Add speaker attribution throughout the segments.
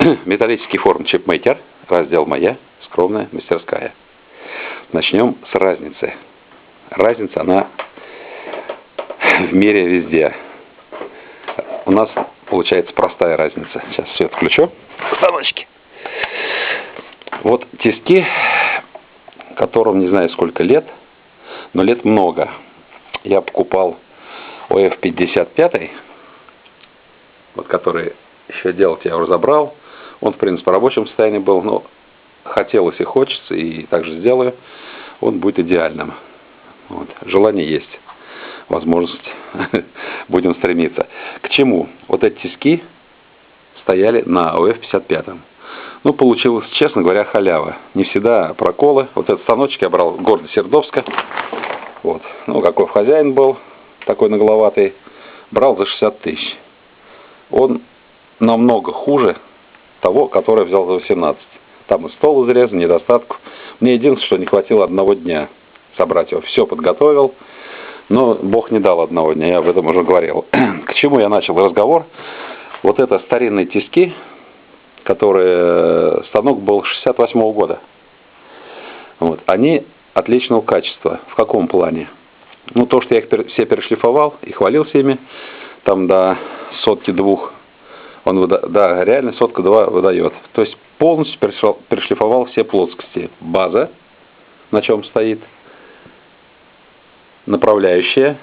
Speaker 1: Металлический форм чипмейкер, раздел «Моя скромная мастерская». Начнем с разницы. Разница, она в мире везде. У нас получается простая разница. Сейчас все отключу. Станочки. Вот тиски, которым не знаю сколько лет, но лет много. Я покупал ОФ-55, вот который еще делать я уже забрал. Он, в принципе, в рабочем состоянии был, но хотелось и хочется, и также сделаю. Он будет идеальным. Вот. Желание есть, возможность. Будем стремиться. К чему? Вот эти тиски стояли на ОФ-55. Ну, получилось, честно говоря, халява. Не всегда проколы. Вот этот станочек я брал в городе Сердовска. Вот. Ну, какой хозяин был, такой нагловатый. Брал за 60 тысяч. Он намного хуже того, который взял за 18. Там и стол изрезан, недостатку. Мне единственное, что не хватило одного дня собрать его. Все подготовил, но Бог не дал одного дня, я об этом уже говорил. К чему я начал разговор? Вот это старинные тиски, которые станок был 68-го года. Вот. Они отличного качества. В каком плане? Ну, то, что я их все перешлифовал и хвалился ими, там до сотки двух, он да, реально сотка 2 выдает. То есть полностью перешлифовал все плоскости. База, на чем стоит, направляющая,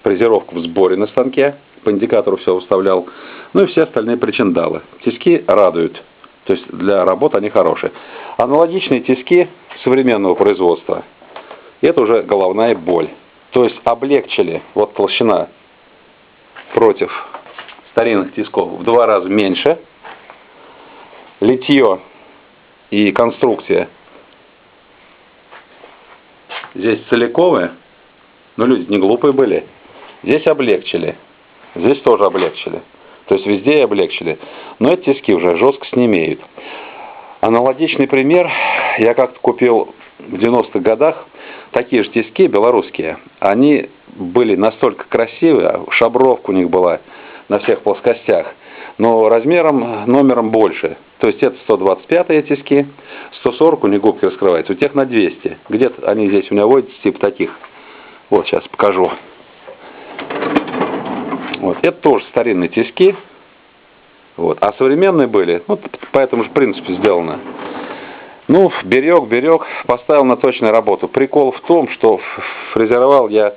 Speaker 1: фрезеровка в сборе на станке, по индикатору все выставлял, ну и все остальные причиндалы. Тиски радуют, то есть для работы они хорошие. Аналогичные тиски современного производства, это уже головная боль. То есть облегчили, вот толщина против старинных тисков в 2 раза меньше, литье и конструкция здесь целиковые, но люди не глупые были, здесь облегчили, здесь тоже облегчили, то есть везде облегчили, но эти тиски уже жесткость не имеют. Аналогичный пример, я как-то купил в 90-х годах такие же тиски белорусские, они были настолько красивые, шабровка у них была на всех плоскостях, но размером, номером больше. То есть это 125-е тиски, 140 у них губки раскрываются, у тех на 200. Где-то они здесь у меня водятся, типа таких. Вот, сейчас покажу. Вот, это тоже старинные тиски. Вот, а современные были, ну, по этому же принципу сделано. Ну, берег, поставил на точную работу. Прикол в том, что фрезеровал я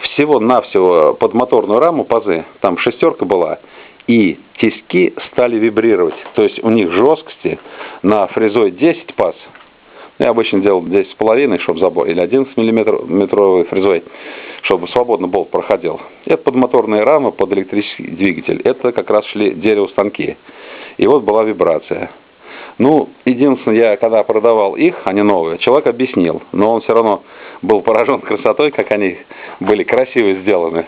Speaker 1: всего-навсего под моторную раму пазы, там 6 была, и тиски стали вибрировать. То есть у них жесткости на фрезой 10 паз. Я обычно делал 10,5, чтобы забор, или 11 миллиметровой фрезой, чтобы свободно болт проходил. Это под моторные рамы, под электрический двигатель. Это как раз шли деревостанки. И вот была вибрация. Ну, единственное, я когда продавал их, они новые, человек объяснил, но он все равно был поражен красотой, как они были красиво сделаны.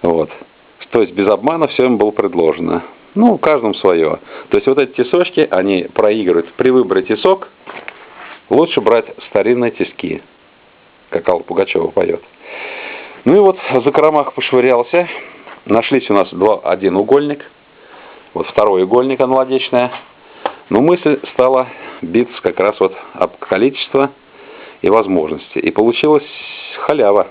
Speaker 1: Вот. То есть без обмана все им было предложено. Ну, каждому свое. То есть вот эти тисочки, они проигрывают. При выборе тисок лучше брать старинные тиски, как Алла Пугачева поет. Ну и вот в закромах пошвырялся. Нашлись у нас один угольник. Вот второй угольник аналогичный. Но мысль стала биться как раз вот об количество и возможности. И получилась халява.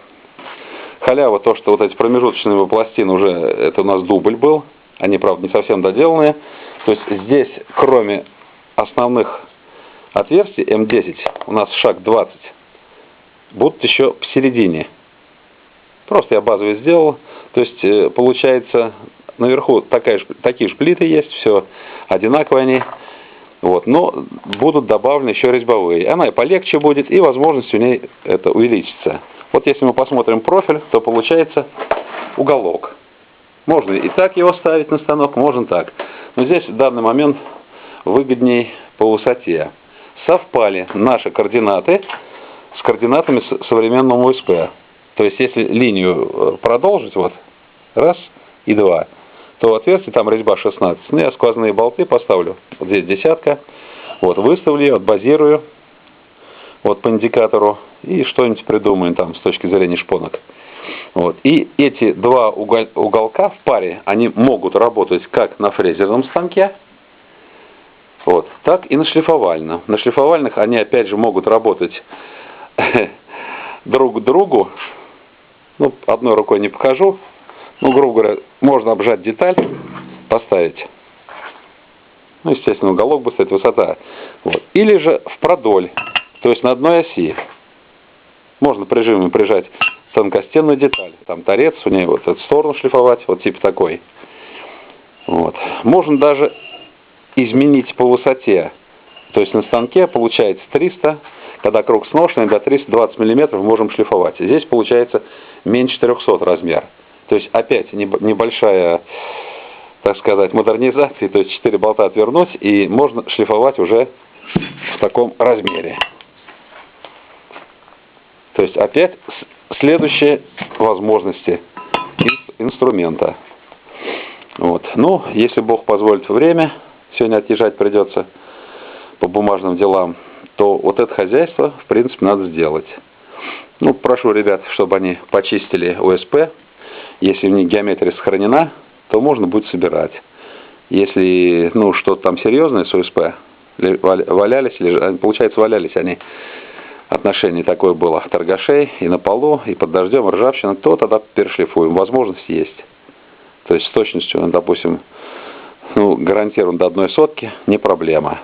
Speaker 1: Халява то, что вот эти промежуточные пластины уже, это у нас дубль был. Они, правда, не совсем доделанные. То есть здесь, кроме основных отверстий М10, у нас шаг 20, будут еще посередине. Просто я базовый сделал. То есть получается наверху такие же плиты есть, все одинаковые они. Вот, но будут добавлены еще резьбовые. Она и полегче будет, и возможность у ней это увеличится. Вот если мы посмотрим профиль, то получается уголок. Можно и так его ставить на станок, можно так. Но здесь в данный момент выгодней по высоте. Совпали наши координаты с координатами современного УСП. То есть если линию продолжить, вот, раз и два, то отверстие там резьба 16. Ну, я сквозные болты поставлю. Вот здесь 10. Вот, выставлю ее, отбазирую. Вот по индикатору. И что-нибудь придумаем там с точки зрения шпонок. Вот. И эти два уголка в паре, они могут работать как на фрезерном станке, Вот. Так и на шлифовальном. На шлифовальных они опять же могут работать друг к другу. Ну, одной рукой не покажу. Ну, грубо говоря, можно обжать деталь, поставить. Ну, естественно, уголок будет стоять, высота. Вот. Или же в продоль, то есть на одной оси. Можно прижимом прижать тонкостенную деталь. Там торец, у нее вот эту сторону шлифовать, вот типа такой. Вот. Можно даже изменить по высоте. То есть на станке получается 300, когда круг сношенный, до 320 мм можем шлифовать. Здесь получается меньше 300 размер. То есть опять небольшая, так сказать, модернизация. То есть 4 болта отвернуть и можно шлифовать уже в таком размере. То есть опять следующие возможности инструмента. Вот. Ну, если Бог позволит время, сегодня отъезжать придется по бумажным делам, то вот это хозяйство, в принципе, надо сделать. Ну, прошу ребят, чтобы они почистили ОСП. Если в них геометрия сохранена, то можно будет собирать. Если, ну, что-то там серьезное с ОСП, валялись, получается, валялись они, отношение такое было, торгашей и на полу, и под дождем, ржавчина, то тогда перешлифуем. Возможность есть. То есть с точностью, допустим, ну, гарантирован до 1/100, не проблема.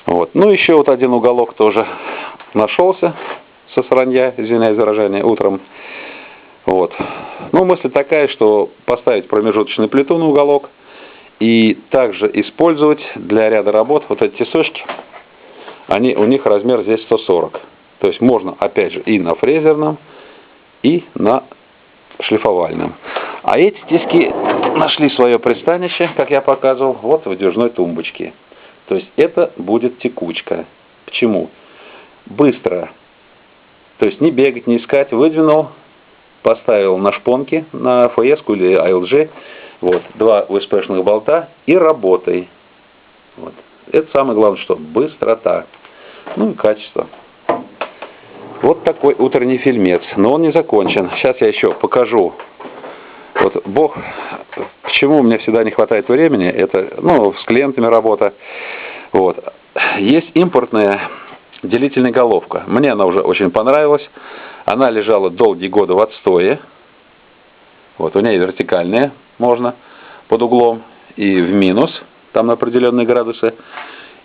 Speaker 1: Вот. Ну, еще вот один уголок тоже нашелся со сранья, извиняюсь за выражение, утром. Вот. Ну, мысль такая, что поставить промежуточную плиту на уголок и также использовать для ряда работ вот эти тесочки. У них размер здесь 140. То есть можно, опять же, и на фрезерном, и на шлифовальном. А эти тиски нашли свое пристанище, как я показывал, вот в выдвижной тумбочке. То есть это будет текучка. Почему? Быстро. То есть не бегать, не искать. Выдвинул, поставил на шпонки, на ФС-ку или ALG. Вот, 2 УСП-шных болта и работай. Вот. Это самое главное, что быстрота. Ну и качество. Вот такой утренний фильмец. Но он не закончен. Сейчас я еще покажу. Вот Бог, почему мне всегда не хватает времени, это, ну, с клиентами работа. Вот. Есть импортная делительная головка. Мне она уже очень понравилась. Она лежала долгие годы в отстое. Вот, у нее вертикальная, можно под углом, и в минус, там на определенные градусы,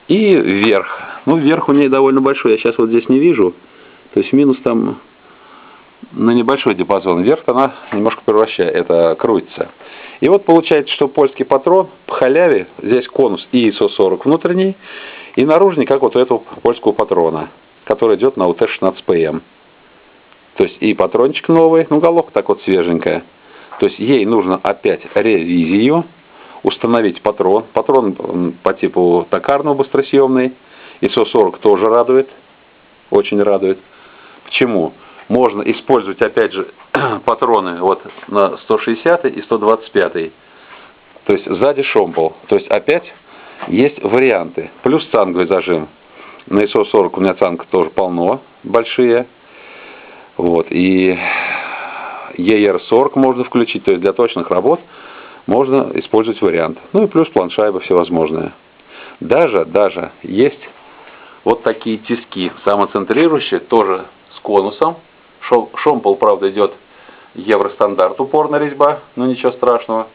Speaker 1: и вверх. Ну, вверх у нее довольно большой, я сейчас вот здесь не вижу. То есть минус там на небольшой диапазон. Вверх она немножко превращает, это крутится. И вот получается, что польский патрон по халяве, здесь конус и ИСО-40 внутренний, и наружный, как вот у этого польского патрона, который идет на УТ-16ПМ. То есть и патрончик новый, ну, головка так вот свеженькая. То есть ей нужно опять ревизию, установить патрон. Патрон по типу токарного быстросъемный. ИСО-40 тоже радует, очень радует. Почему? Можно использовать опять же патроны вот на 160 и 125. То есть сзади шомпол. То есть опять есть варианты. Плюс цанговый зажим. На ИСО-40 у меня цанг тоже полно, большие. Вот. И ER-40 можно включить, то есть для точных работ можно использовать вариант. Ну и плюс планшайбы всевозможные. Даже есть вот такие тиски самоцентрирующие, тоже с конусом. Шомпол, правда, идет евростандарт, упорная резьба, но ничего страшного.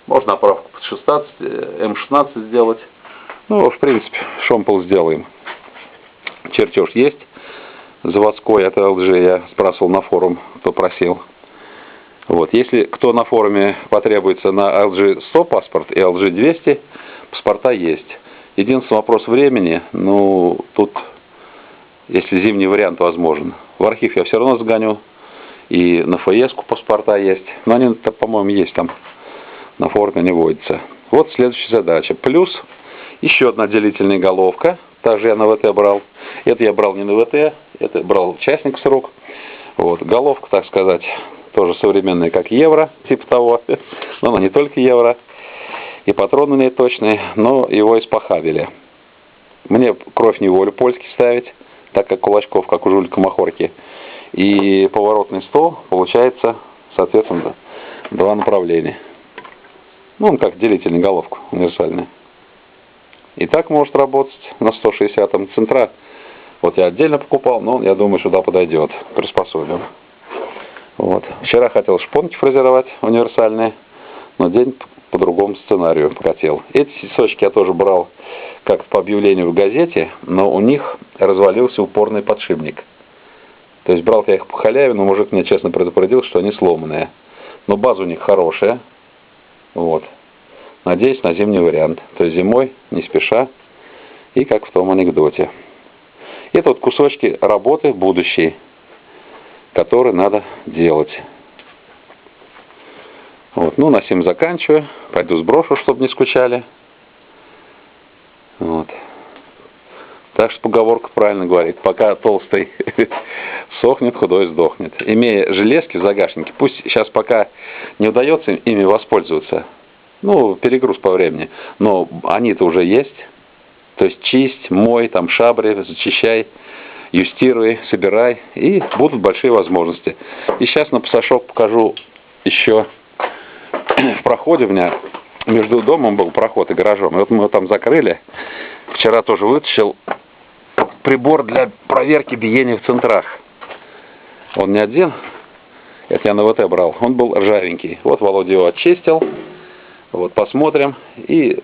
Speaker 1: Можно оправку под 16, М16 сделать. Ну, в принципе, шомпол сделаем. Чертеж есть. Заводской от LG, я спрашивал на форум, кто просил. Вот. Если кто на форуме потребуется на LG 100 паспорт и LG 200, паспорта есть. Единственный вопрос времени, ну, тут, если зимний вариант возможен. В архив я все равно сгоню, и на ФС-ку паспорта есть. Но они, по-моему, есть там, на форуме не водится. Вот следующая задача. Плюс еще одна делительная головка. Также я на ВТ брал. Это я брал не на ВТ, это брал участник с рук. Вот. Головка, так сказать, тоже современная, как евро, типа того. Но она не только евро. И патроны у нее точные, но его испохабили. Мне кровь не волю польский ставить, так как кулачков, как у жулика Махорки. И поворотный стол получается, и так может работать на 160-м. Центра вот я отдельно покупал, но я думаю, сюда подойдет, приспособим. Вот. Вчера хотел шпонки фрезеровать универсальные, но день по другому сценарию хотел. Эти сосочки я тоже брал как по объявлению в газете, но у них развалился упорный подшипник. То есть брал я их по халяве, но мужик мне честно предупредил, что они сломанные. Но база у них хорошая. Вот. Надеюсь на зимний вариант. То есть зимой, не спеша, и как в том анекдоте. Это вот кусочки работы будущей, которые надо делать. Вот. Ну, на сим заканчиваю. Пойду сброшу, чтобы не скучали. Вот. Так что поговорка правильно говорит. Пока толстый сохнет, худой сдохнет. Имея железки в загашнике, пусть сейчас пока не удается ими воспользоваться, ну, перегруз по времени, но они-то уже есть. То есть чисть, мой, там шабри, зачищай, юстируй, собирай, и будут большие возможности. И сейчас на пасашок покажу еще в проходе. У меня между домом был проход и гаражом, и вот мы его там закрыли. Вчера тоже вытащил прибор для проверки биения в центрах. Он не один, это я на ВТ брал, он был ржавенький. Вот Володя его очистил, вот посмотрим, и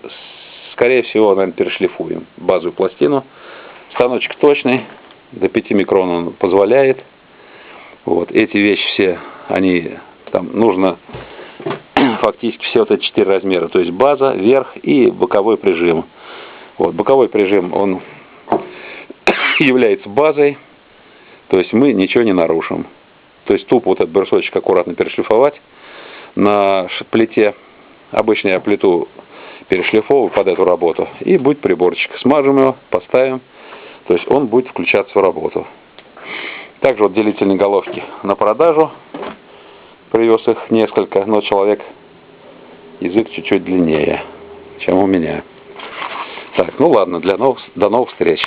Speaker 1: скорее всего, наверное, перешлифуем базовую пластину. Станочек точный, до 5 микрон он позволяет. Вот эти вещи все, они там нужно фактически все вот эти 4 размера, то есть база, верх и боковой прижим. Вот боковой прижим, он является базой, то есть мы ничего не нарушим. То есть тупо вот этот брусочек аккуратно перешлифовать на плите. Обычно я плиту перешлифовываю под эту работу, и будет приборчик. Смажем его, поставим, то есть он будет включаться в работу. Также вот делительные головки на продажу. Привез их несколько, но человек язык чуть-чуть длиннее, чем у меня. Так, ну ладно, до новых встреч.